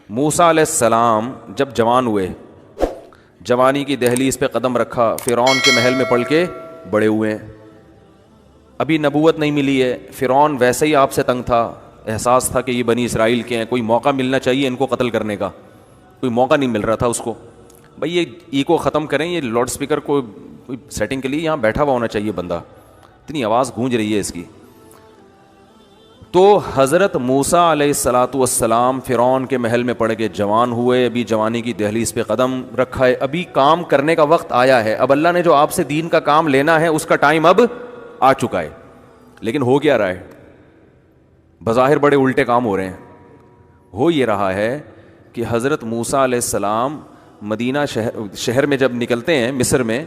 موسیٰ علیہ السلام جب جوان ہوئے, جوانی کی دہلیز پہ قدم رکھا, فرعون کے محل میں پڑھ کے بڑے ہوئے ہیں, ابھی نبوت نہیں ملی ہے. فرعون ویسے ہی آپ سے تنگ تھا, احساس تھا کہ یہ بنی اسرائیل کے ہیں, کوئی موقع ملنا چاہیے ان کو قتل کرنے کا, کوئی موقع نہیں مل رہا تھا اس کو. بھائی یہ ایکو ختم کریں, یہ لاؤڈ اسپیکر کو سیٹنگ کے لیے یہاں بیٹھا ہوا ہونا چاہیے بندہ, اتنی آواز گونج رہی ہے اس کی. تو حضرت موسیٰ علیہ السلام فرعون کے محل میں پڑھ کے جوان ہوئے, ابھی جوانی کی دہلیز پہ قدم رکھا ہے, ابھی کام کرنے کا وقت آیا ہے. اب اللہ نے جو آپ سے دین کا کام لینا ہے اس کا ٹائم اب آ چکا ہے. لیکن ہو کیا رہا ہے؟ بظاہر بڑے الٹے کام ہو رہے ہیں. ہو یہ رہا ہے کہ حضرت موسیٰ علیہ السلام مدینہ شہر میں جب نکلتے ہیں مصر میں,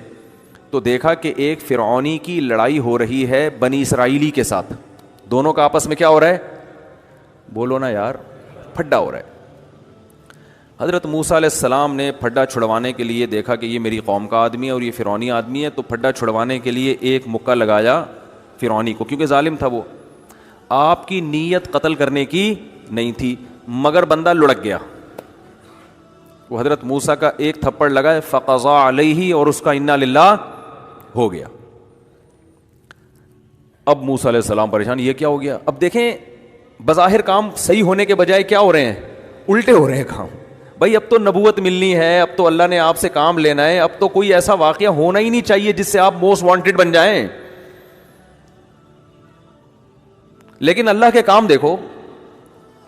تو دیکھا کہ ایک فرعونی کی لڑائی ہو رہی ہے بنی اسرائیلی کے ساتھ. دونوں کا آپس میں کیا ہو رہا ہے؟ بولو نا یار, پھڈا ہو رہا ہے. حضرت موسیٰ علیہ السلام نے پھڈا چھڑوانے کے لیے دیکھا کہ یہ میری قوم کا آدمی ہے اور یہ فرعونی آدمی ہے, تو پھڈا چھڑوانے کے لیے ایک مکہ لگایا فرعونی کو, کیونکہ ظالم تھا وہ. آپ کی نیت قتل کرنے کی نہیں تھی, مگر بندہ لڑک گیا. وہ حضرت موسیٰ کا ایک تھپڑ لگا, فقضا علیہ, اور اس کا انا للہ ہو گیا. اب موسیٰ علیہ السلام پریشان, یہ کیا ہو گیا؟ اب دیکھیں بظاہر کام صحیح ہونے کے بجائے کیا ہو رہے ہیں؟ الٹے ہو رہے ہیں کام. بھائی اب تو نبوت ملنی ہے, اب تو اللہ نے آپ سے کام لینا ہے, اب تو کوئی ایسا واقعہ ہونا ہی نہیں چاہیے جس سے آپ موسٹ وانٹیڈ بن جائیں. لیکن اللہ کے کام دیکھو.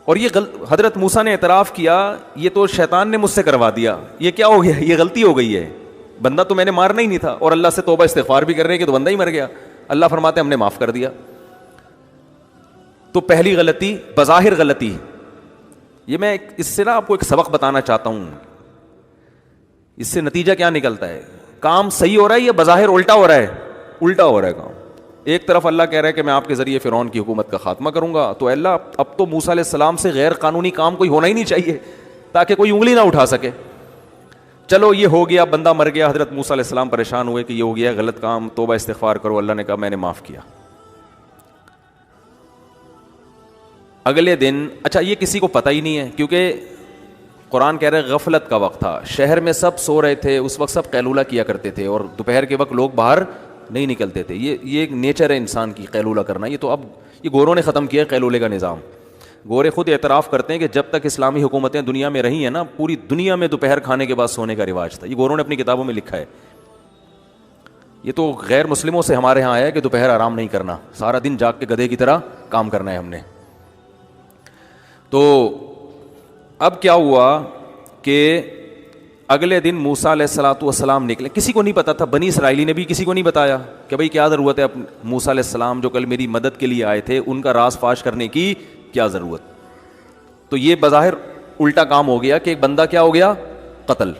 اور یہ حضرت موسیٰ نے اعتراف کیا, یہ تو شیطان نے مجھ سے کروا دیا, یہ کیا ہو گیا, یہ غلطی ہو گئی ہے, بندہ تو میں نے مارنا ہی نہیں تھا. اور اللہ سے توبہ استغفار بھی کر رہے ہیں کہ تو بندہ ہی مر گیا. اللہ فرماتے ہم نے معاف کر دیا. تو پہلی غلطی, بظاہر غلطی, یہ میں اس سے نا آپ کو ایک سبق بتانا چاہتا ہوں. اس سے نتیجہ کیا نکلتا ہے؟ کام صحیح ہو رہا ہے یا بظاہر الٹا ہو رہا ہے؟ الٹا ہو رہا ہے کام. ایک طرف اللہ کہہ رہا ہے کہ میں آپ کے ذریعے فرعون کی حکومت کا خاتمہ کروں گا, تو اللہ اب تو موسیٰ علیہ السلام سے غیر قانونی کام کوئی ہونا ہی نہیں چاہیے تاکہ کوئی انگلی نہ اٹھا سکے. چلو یہ ہو گیا, بندہ مر گیا. حضرت موسیٰ علیہ السلام پریشان ہوئے کہ یہ ہو گیا غلط کام, توبہ استغفار کرو. اللہ نے کہا میں نے معاف کیا. اگلے دن, اچھا یہ کسی کو پتہ ہی نہیں ہے, کیونکہ قرآن کہہ رہے غفلت کا وقت تھا, شہر میں سب سو رہے تھے, اس وقت سب قیلولہ کیا کرتے تھے, اور دوپہر کے وقت لوگ باہر نہیں نکلتے تھے. یہ ایک نیچر ہے انسان کی, قیلولہ کرنا. یہ تو اب یہ گوروں نے ختم کیا قیلولے کا نظام. گورے خود اعتراف کرتے ہیں کہ جب تک اسلامی حکومتیں دنیا میں رہی ہیں نا, پوری دنیا میں دوپہر کھانے کے بعد سونے کا رواج تھا. یہ گوروں نے اپنی کتابوں میں لکھا ہے. یہ تو غیر مسلموں سے ہمارے ہاں آیا ہے کہ دوپہر آرام نہیں کرنا, سارا دن جاگ کے گدھے کی طرح کام کرنا ہے ہم نے. تو اب کیا ہوا کہ اگلے دن موسیٰ علیہ السلام نکلے. کسی کو نہیں پتا تھا, بنی اسرائیلی نے بھی کسی کو نہیں بتایا کہ بھئی کیا ضرورت ہے موسیٰ علیہ السلام جو کل میری مدد کے لیے آئے تھے, ان کا راز فاش کرنے کی کیا ضرورت. تو یہ بظاہر الٹا کام ہو گیا کہ ایک بندہ کیا ہو گیا, قتل.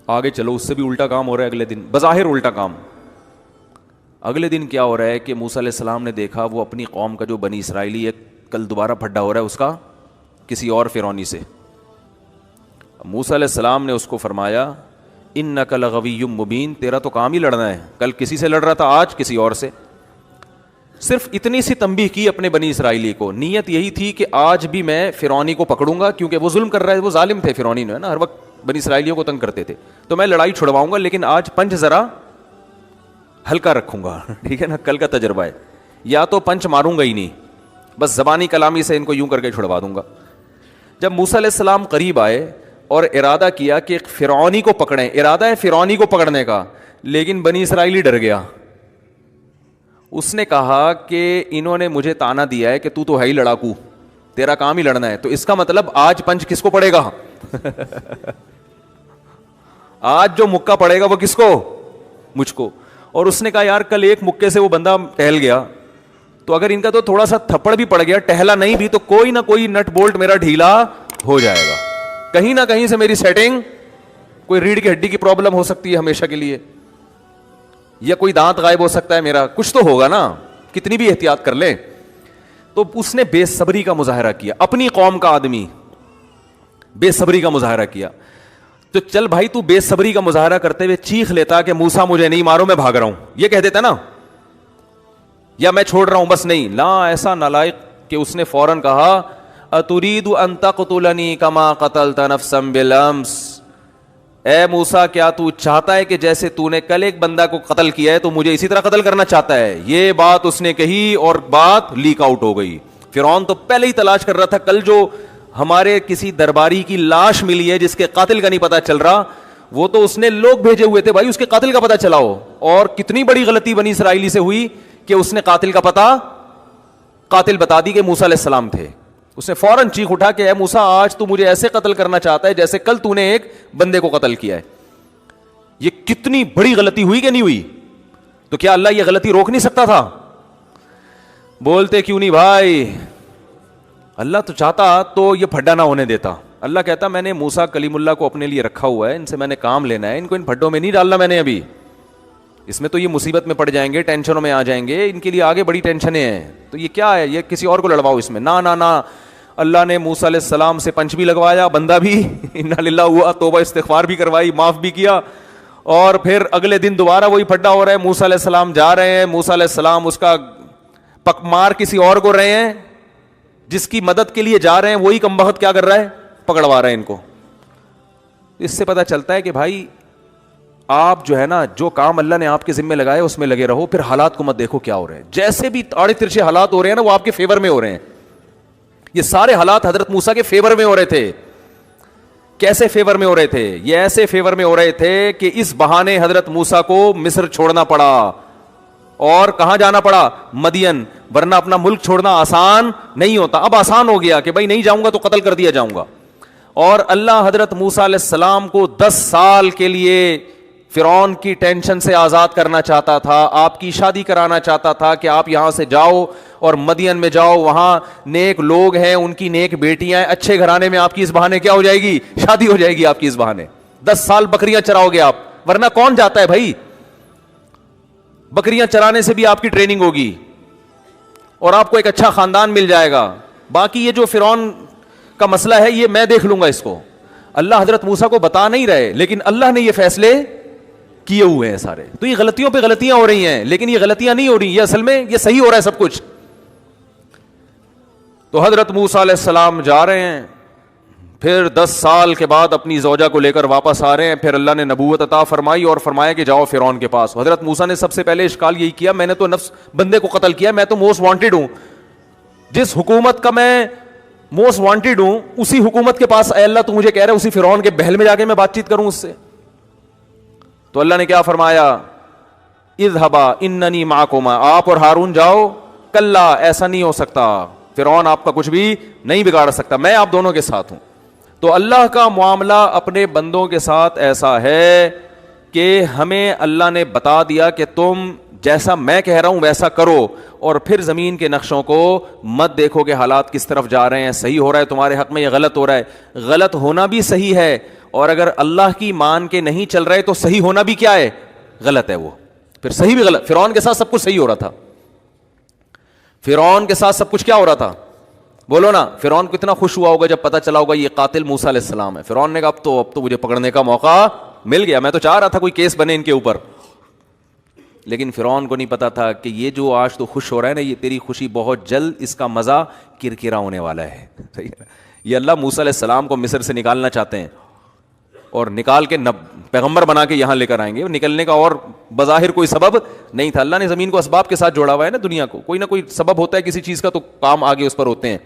آگے چلو, اس سے بھی الٹا کام ہو رہا ہے اگلے دن, بظاہر الٹا کام. اگلے دن کیا ہو رہا ہے کہ موسیٰ علیہ السلام نے دیکھا وہ اپنی قوم کا جو بنی اسرائیلی ہے کل دوبارہ پھڈا ہو رہا ہے اس کا کسی اور فرعونی سے. موسیٰ علیہ السلام نے اس کو فرمایا انک لغوی مبین, تیرا تو کام ہی لڑنا ہے, کل کسی سے لڑ رہا تھا, آج کسی اور سے. صرف اتنی سی تنبیہ کی اپنے بنی اسرائیلی کو. نیت یہی تھی کہ آج بھی میں فرعونی کو پکڑوں گا, کیونکہ وہ ظلم کر رہا ہے, وہ ظالم تھے فرعونی نے نا, ہر وقت بنی اسرائیلیوں کو تنگ کرتے تھے, تو میں لڑائی چھڑواؤں گا, لیکن آج پنچ ذرا ہلکا رکھوں گا. ٹھیک ہے نا, کل کا تجربہ ہے. یا تو پنچ ماروں گا ہی نہیں, بس زبانی کلامی سے ان کو یوں کر کے چھڑوا دوں گا. جب موسیٰ علیہ السلام قریب آئے اور ارادہ کیا کہ فرعونی کو پکڑیں, ارادہ ہے فرعونی کو پکڑنے کا, لیکن بنی اسرائیلی ڈر گیا. اس نے کہا کہ انہوں نے مجھے تانا دیا ہے کہ تو ہے ہی لڑاکو, تیرا کام ہی لڑنا ہے, تو اس کا مطلب آج پنچ کس کو پڑے گا؟ آج جو مکہ پڑے گا وہ کس کو؟ مجھ کو. اور اس نے کہا یار کل ایک مکے سے وہ بندہ ٹہل گیا, تو اگر ان کا تو تھوڑا سا تھپڑ بھی پڑ گیا, ٹہلا نہیں بھی, تو کوئی نہ کوئی نٹ بولٹ میرا ڈھیلا ہو جائے گا, کہیں نہ کہیں سے میری سیٹنگ, کوئی ریڑھ کی ہڈی کی پرابلم ہو سکتی ہے ہمیشہ کے لیے, یا کوئی دانت غائب ہو سکتا ہے میرا, کچھ تو ہوگا نا, کتنی بھی احتیاط کر لے. تو اس نے بے صبری کا مظاہرہ کیا, اپنی قوم کا آدمی بے صبری کا مظاہرہ کیا. تو چل بھائی تو بے صبری کا مظاہرہ کرتے ہوئے چیخ لیتا کہ موسیٰ مجھے نہیں مارو, میں بھاگ رہا ہوں, یہ کہہ دیتا نا, یا میں چھوڑ رہا ہوں بس. نہیں, لا, ایسا نالائق کہ اس نے فوراً کہا اتريد ان تقتلني كما قتلت نفسا بالامس، اے موسیٰ کیا تو چاہتا ہے کہ جیسے تو نے کل ایک بندہ کو قتل کیا ہے تو مجھے اسی طرح قتل کرنا چاہتا ہے؟ یہ بات اس نے کہی اور بات لیک آؤٹ ہو گئی. فرعون تو پہلے ہی تلاش کر رہا تھا، کل جو ہمارے کسی درباری کی لاش ملی ہے جس کے قاتل کا نہیں پتا چل رہا، وہ تو اس نے لوگ بھیجے ہوئے تھے بھائی اس کے قاتل کا پتا چلاؤ. اور کتنی بڑی غلطی بنی اسرائیلی سے ہوئی کہ اس نے قاتل کا پتا قاتل بتا دی کہ موسیٰ علیہ السلام تھے. اس نے فوراً چیخ اٹھا کہ اے موسیٰ آج تو مجھے ایسے قتل کرنا چاہتا ہے جیسے کل تو نے ایک بندے کو قتل کیا ہے. یہ کتنی بڑی غلطی ہوئی کہ نہیں ہوئی؟ تو کیا اللہ یہ غلطی روک نہیں سکتا تھا؟ بولتے کیوں نہیں بھائی؟ اللہ تو چاہتا تو یہ پھڈا نہ ہونے دیتا. اللہ کہتا میں نے موسیٰ کلیم اللہ کو اپنے لیے رکھا ہوا ہے، ان سے میں نے کام لینا ہے، ان کو ان پھڈوں میں نہیں ڈالنا میں نے ابھی. اس میں تو یہ مصیبت میں پڑ جائیں گے، ٹینشنوں میں آ جائیں گے، ان کے لیے آگے بڑی ٹینشنیں ہیں. تو یہ کیا ہے؟ یہ کسی اور کو لڑواؤ اس میں. نہ اللہ نے موسیٰ علیہ السلام سے پنچ بھی لگوایا، بندہ بھی انا للہ ہوا، توبہ استغفار بھی کروائی، معاف بھی کیا. اور پھر اگلے دن دوبارہ وہی پھڈا ہو رہا ہے. موسیٰ علیہ السلام جا رہے ہیں، موسیٰ علیہ السلام اس کا مار کسی اور کو رہے ہیں، جس کی مدد کے لیے جا رہے ہیں وہی کمبخت کیا کر رہا ہے؟ پکڑوا رہا ہے ان کو. اس سے پتہ چلتا ہے کہ بھائی آپ جو ہے نا جو کام اللہ نے آپ کے ذمہ لگائے اس میں لگے رہو، پھر حالات کو مت دیکھو کیا ہو رہے ہیں. جیسے بھی آڑے ترچے حالات ہو رہے ہیں نا وہ آپ کے فیور میں ہو رہے ہیں. یہ سارے حالات حضرت موسیٰ کے فیور میں ہو رہے تھے. کیسے فیور میں ہو رہے تھے؟ یہ ایسے فیور میں ہو رہے تھے کہ اس بہانے حضرت موسیٰ کو مصر چھوڑنا پڑا. اور کہاں جانا پڑا؟ مدین. ورنہ اپنا ملک چھوڑنا آسان نہیں ہوتا. اب آسان ہو گیا کہ بھائی نہیں جاؤں گا تو قتل کر دیا جاؤں گا. اور اللہ حضرت موسیٰ علیہ السلام کو 10 سال کے لیے فرعون کی ٹینشن سے آزاد کرنا چاہتا تھا. آپ کی شادی کرانا چاہتا تھا کہ آپ یہاں سے جاؤ اور مدین میں جاؤ، وہاں نیک لوگ ہیں، ان کی نیک بیٹیاں ہیں، اچھے گھرانے میں آپ کی اس بہانے کیا ہو جائے گی؟ شادی ہو جائے گی آپ کی اس بہانے. 10 سال بکریاں چراؤ گے آپ، ورنہ کون جاتا ہے بھائی؟ بکریاں چرانے سے بھی آپ کی ٹریننگ ہوگی اور آپ کو ایک اچھا خاندان مل جائے گا. باقی یہ جو فرعون کا مسئلہ ہے یہ میں دیکھ لوں گا اس کو. اللہ حضرت موسیٰ کو بتا نہیں رہے، لیکن اللہ نے یہ فیصلے کیے ہوئے ہیں سارے. تو یہ غلطیوں پہ غلطیاں ہو رہی ہیں، لیکن یہ غلطیاں نہیں ہو رہی، یہ اصل میں یہ صحیح ہو رہا ہے سب کچھ. تو حضرت موسیٰ علیہ السلام جا رہے ہیں، پھر 10 سال کے بعد اپنی زوجہ کو لے کر واپس آ رہے ہیں. پھر اللہ نے نبوت عطا فرمائی اور فرمایا کہ جاؤ فرعون کے پاس. حضرت موسیٰ نے سب سے پہلے اشکال یہی کیا، میں نے تو نفس بندے کو قتل کیا، میں تو موسٹ وانٹیڈ ہوں، جس حکومت کا میں موسٹ وانٹیڈ ہوں اسی حکومت کے پاس اے اللہ تو مجھے کہہ رہا ہے اسی فرعون کے بہل میں جا کے میں بات چیت کروں اس سے. تو اللہ نے کیا فرمایا؟ اذهبا اننی معکما، آپ اور ہارون جاؤ. کلا، ایسا نہیں ہو سکتا، فرعون آپ کا کچھ بھی نہیں بگاڑ سکتا، میں آپ دونوں کے ساتھ ہوں. تو اللہ کا معاملہ اپنے بندوں کے ساتھ ایسا ہے کہ ہمیں اللہ نے بتا دیا کہ تم جیسا میں کہہ رہا ہوں ویسا کرو، اور پھر زمین کے نقشوں کو مت دیکھو کہ حالات کس طرف جا رہے ہیں، صحیح ہو رہا ہے تمہارے حق میں یا غلط ہو رہا ہے. غلط ہونا بھی صحیح ہے، اور اگر اللہ کی مان کے نہیں چل رہے تو صحیح ہونا بھی کیا ہے؟ غلط ہے. وہ پھر صحیح بھی غلط. فرعون کے ساتھ سب کچھ صحیح ہو رہا تھا. فرعون کے ساتھ سب کچھ کیا ہو رہا تھا؟ بولو نا. فرعون کو اتنا خوش ہوا ہوگا جب پتا چلا ہوگا یہ قاتل موسیٰ علیہ السلام ہے. فرعون نے کہا اب تو مجھے پکڑنے کا موقع مل گیا، میں تو چاہ رہا تھا کوئی کیس بنے ان کے اوپر. لیکن فرعون کو نہیں پتا تھا کہ یہ جو آج تو خوش ہو رہا ہے نا، یہ تیری خوشی بہت جلد اس کا مزہ کرکرا ہونے والا ہے. یہ اللہ موسیٰ علیہ السلام کو مصر سے نکالنا چاہتے ہیں اور نکال کے پیغمبر بنا کے یہاں لے کر آئیں گے. نکلنے کا اور بظاہر کوئی سبب نہیں تھا. اللہ نے زمین کو اسباب کے ساتھ جوڑا ہوا ہے نا، دنیا کو کوئی نہ کوئی سبب ہوتا ہے کسی چیز کا تو کام آگے اس پر ہوتے ہیں.